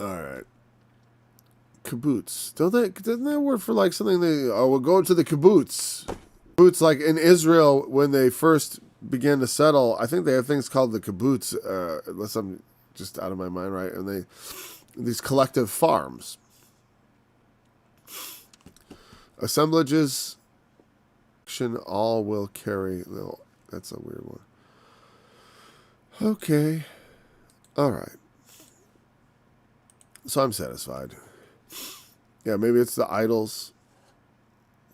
All right. Kibbutz. Doesn't that word for like something we'll go to the kibbutz. Kibbutz, like in Israel, when they first began to settle, I think they have things called the kibbutz, unless I'm just out of my mind, right? And these collective farms. Assemblages, all will carry. No, that's a weird one. Okay. All right. So I'm satisfied. Yeah, maybe it's the idols.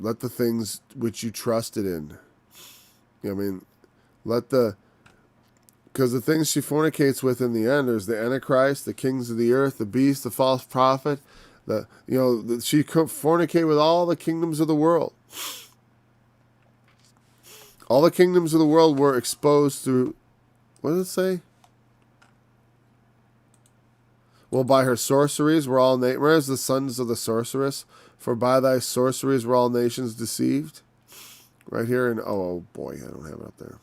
Let the things which you trusted in. I mean, because the things she fornicates with in the end, there's the Antichrist, the kings of the earth, the beast, the false prophet. She could fornicate with all the kingdoms of the world. All the kingdoms of the world were exposed through, what does it say? Well, by her sorceries were all nations. Whereas the sons of the sorceress, for by thy sorceries were all nations deceived. Right here in, oh boy, I don't have it up there.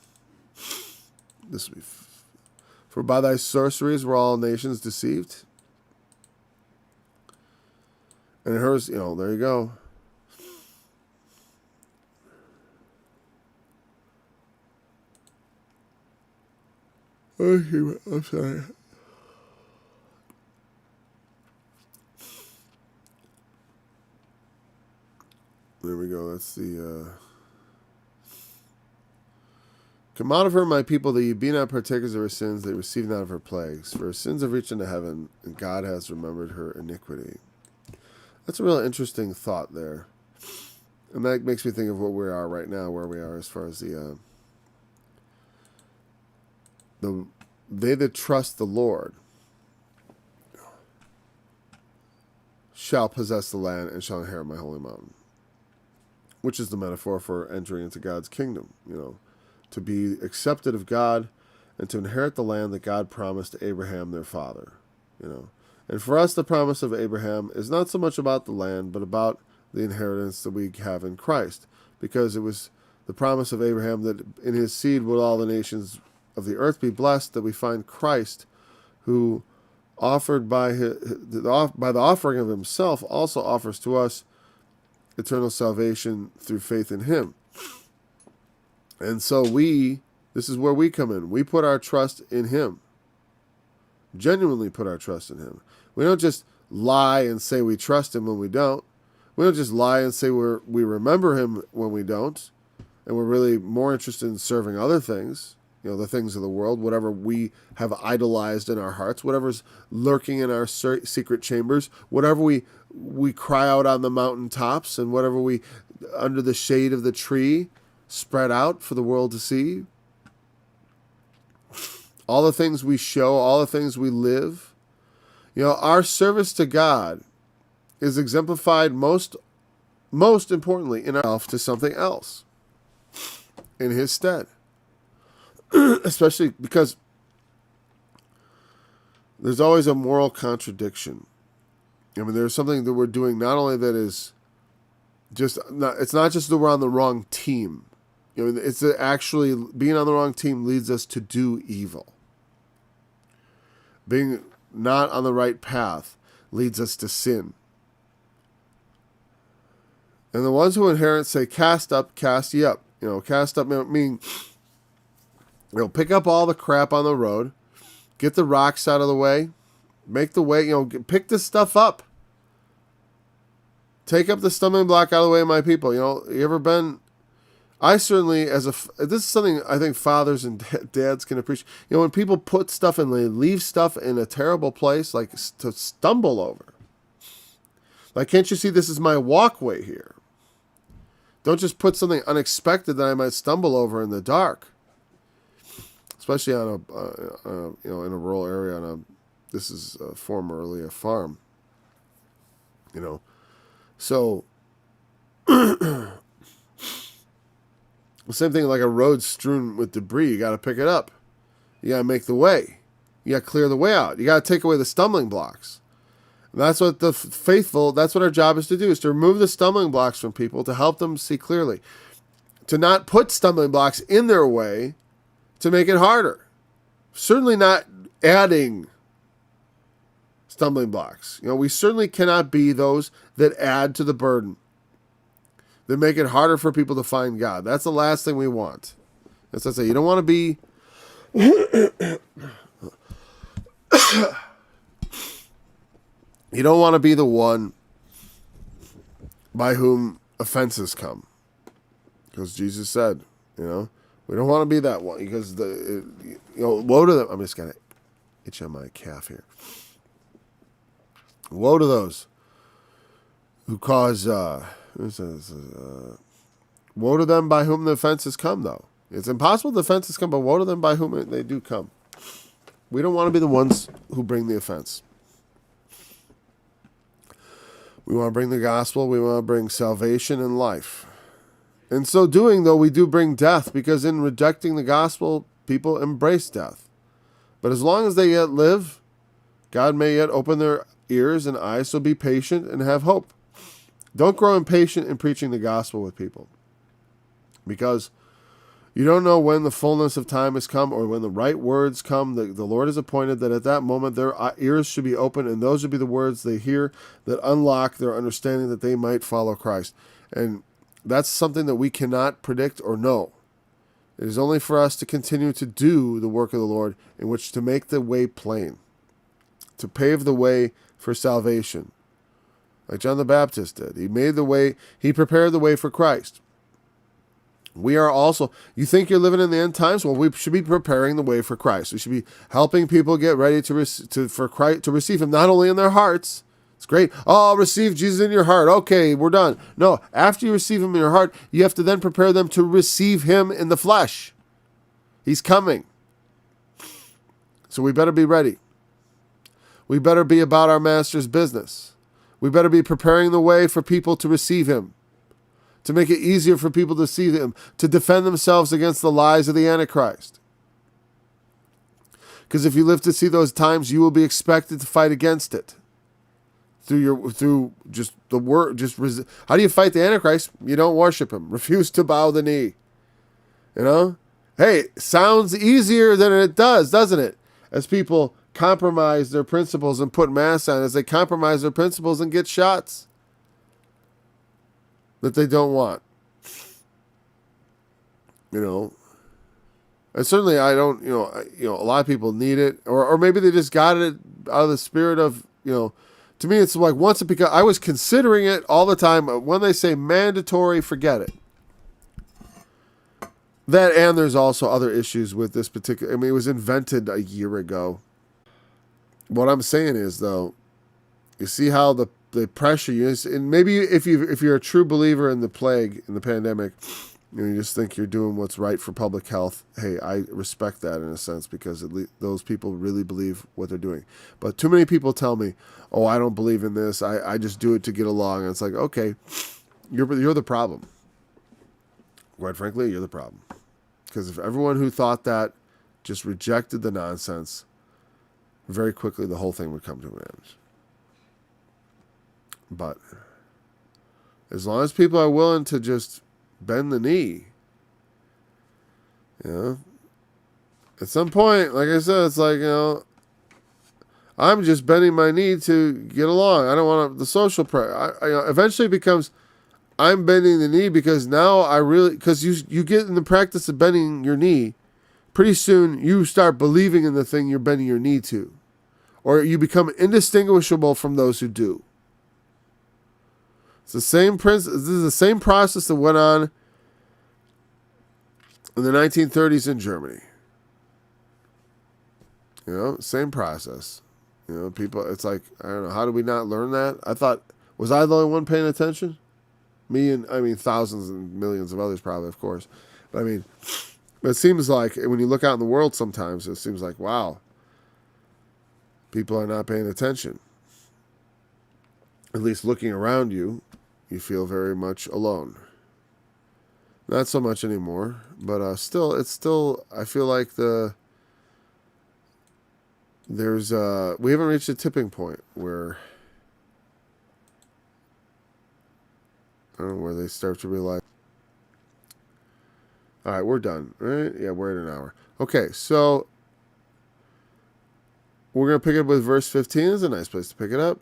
This will be, for by thy sorceries were all nations deceived. And hers, there you go. I'm sorry. There we go. That's the... Come out of her, my people, that ye be not partakers of her sins, that receive not of her plagues. For her sins have reached into heaven, and God has remembered her iniquity. That's a real interesting thought there. And that makes me think of what we are right now, where we are as far as the they that trust the Lord shall possess the land and shall inherit my holy mountain. Which is the metaphor for entering into God's kingdom, to be accepted of God and to inherit the land that God promised to Abraham, their father, And for us, the promise of Abraham is not so much about the land, but about the inheritance that we have in Christ, because it was the promise of Abraham that in his seed will all the nations of the earth be blessed, that we find Christ, who offered by the offering of himself, also offers to us eternal salvation through faith in him. And so this is where we come in. We put our trust in him. Genuinely put our trust in him. We don't just lie and say we trust him when we don't. We don't just lie and say we remember him when we don't. And we're really more interested in serving other things, the things of the world, whatever we have idolized in our hearts, whatever's lurking in our secret chambers, whatever we cry out on the mountaintops, and whatever we, under the shade of the tree, spread out for the world to see. All the things we show, all the things we live. Our service to God is exemplified most importantly in ourselves to something else in his stead. Especially because there's always a moral contradiction. There's something that we're doing not only that is it's not just that we're on the wrong team. It's that actually being on the wrong team leads us to do evil. Being not on the right path leads us to sin. And the ones who inherit say, cast up, cast ye up. Cast up meaning, pick up all the crap on the road, get the rocks out of the way, make the way, pick this stuff up. Take up the stumbling block out of the way of my people. You ever been... I certainly, this is something I think fathers and dads can appreciate. When people put stuff and they leave stuff in a terrible place, like to stumble over. Like, can't you see this is my walkway here? Don't just put something unexpected that I might stumble over in the dark, especially on in a rural area. This is formerly a farm. So the same thing like a road strewn with debris. You got to pick it up. You got to make the way. You got to clear the way out. You got to take away the stumbling blocks. And that's what the faithful, that's what our job is to do, is to remove the stumbling blocks from people, to help them see clearly. To not put stumbling blocks in their way to make it harder. Certainly not adding stumbling blocks. We certainly cannot be those that add to the burden, that make it harder for people to find God. That's the last thing we want. As I say, you don't want to be you don't want to be the one by whom offenses come. Because Jesus said, we don't want to be that one. Because woe to them. I'm just going to itch on my calf here. Woe to those who cause, woe to them by whom the offenses come, though. It's impossible the offenses come, but woe to them by whom they do come. We don't want to be the ones who bring the offense. We want to bring the gospel. We want to bring salvation and life. In so doing, though, we do bring death, because in rejecting the gospel, people embrace death. But as long as they yet live, God may yet open their ears and eyes, so be patient and have hope. Don't grow impatient in preaching the gospel with people, because you don't know when the fullness of time has come, or when the right words come. The Lord has appointed that at that moment their ears should be open, and those would be the words they hear that unlock their understanding, that they might follow Christ. And that's something that we cannot predict or know. It is only for us to continue to do the work of the Lord, in which to make the way plain, to pave the way for salvation, like John the Baptist did. He made the way, he prepared the way for Christ. We are also, you think you're living in the end times? Well, we should be preparing the way for Christ. We should be helping people get ready for Christ, to receive him, not only in their hearts. It's great. Oh, receive Jesus in your heart. Okay, we're done. No, after you receive him in your heart, you have to then prepare them to receive him in the flesh. He's coming. So we better be ready. We better be about our master's business. We better be preparing the way for people to receive him, to make it easier for people to see him, to defend themselves against the lies of the Antichrist. Because if you live to see those times, you will be expected to fight against it. Through just the word, how do you fight the Antichrist? You don't worship him. Refuse to bow the knee. Hey, sounds easier than it does, doesn't it? As people compromise their principles and put masks on, as they compromise their principles and get shots that they don't want. And certainly I don't, a lot of people need it, or maybe they just got it out of the spirit of, to me, it's like once it becomes, I was considering it all the time. When they say mandatory, forget it. That, and there's also other issues with this particular, it was invented a year ago. What I'm saying is, though, you see how the pressure and maybe if you're a true believer in the plague, in the pandemic, you just think you're doing what's right for public health. Hey, I respect that in a sense, because those people really believe what they're doing. But too many people tell me, oh, I don't believe in this. I just do it to get along. And it's like, okay, you're the problem. Quite frankly, you're the problem. Because if everyone who thought that just rejected the nonsense, very quickly the whole thing would come to an end. But as long as people are willing to just bend the knee, at some point, like I said, it's like, I'm just bending my knee to get along. I don't want the social eventually it becomes, I'm bending the knee because now because you get in the practice of bending your knee, pretty soon you start believing in the thing you're bending your knee to, or you become indistinguishable from those who do. It's the same this is the same process that went on in the 1930s in Germany. Same process. People, it's like, I don't know, how do we not learn that? I thought Was I the only one paying attention? Me and, I mean, thousands and millions of others probably, of course. But I mean, it seems like when you look out in the world sometimes, it seems like, wow, people are not paying attention. At least looking around you, you feel very much alone. Not so much anymore, but it's still, I feel like we haven't reached a tipping point where, I don't know, where they start to realize. All right, we're done, right? Yeah, we're at an hour. Okay, so we're going to pick it up with verse 15. It's a nice place to pick it up.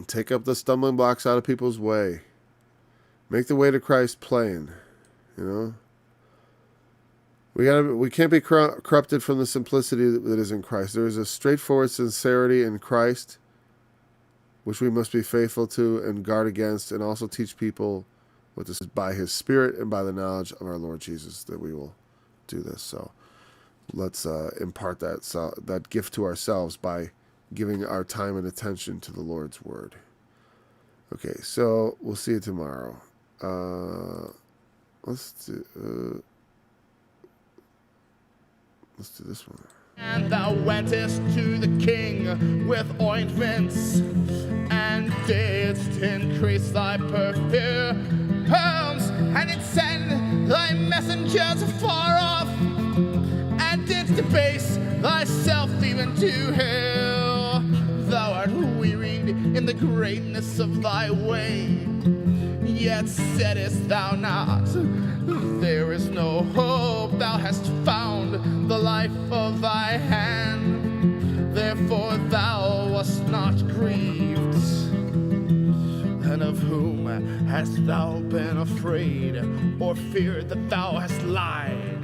Take up the stumbling blocks out of people's way. Make the way to Christ plain. You know? We can't be corrupted from the simplicity that is in Christ. There is a straightforward sincerity in Christ, which we must be faithful to and guard against, and also teach people what this is by His Spirit and by the knowledge of our Lord Jesus that we will do this. So let's impart that gift to ourselves by giving our time and attention to the Lord's Word. Okay, so we'll see you tomorrow. Let's do this one. And thou wentest to the king with ointments, and didst increase thy perfumes, and didst send thy messengers afar off, and didst debase thyself even to hell. Thou art wearied in the greatness of thy way, yet saidest thou not, there is no hope. Thou hast found the life of thy hand, therefore thou wast not grieved. And of whom hast thou been afraid, or feared that thou hast lied,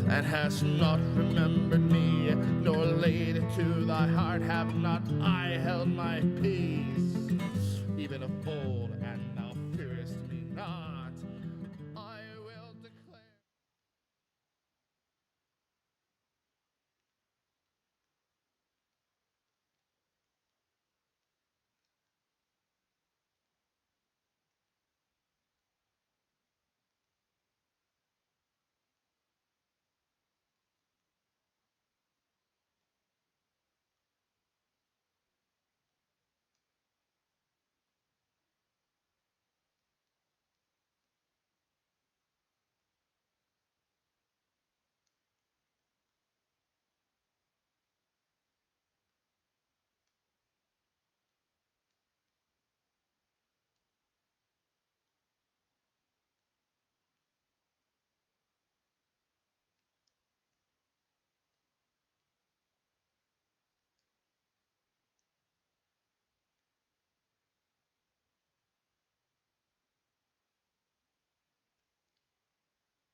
and hast not remembered me, nor laid it to thy heart? Have not I held my peace?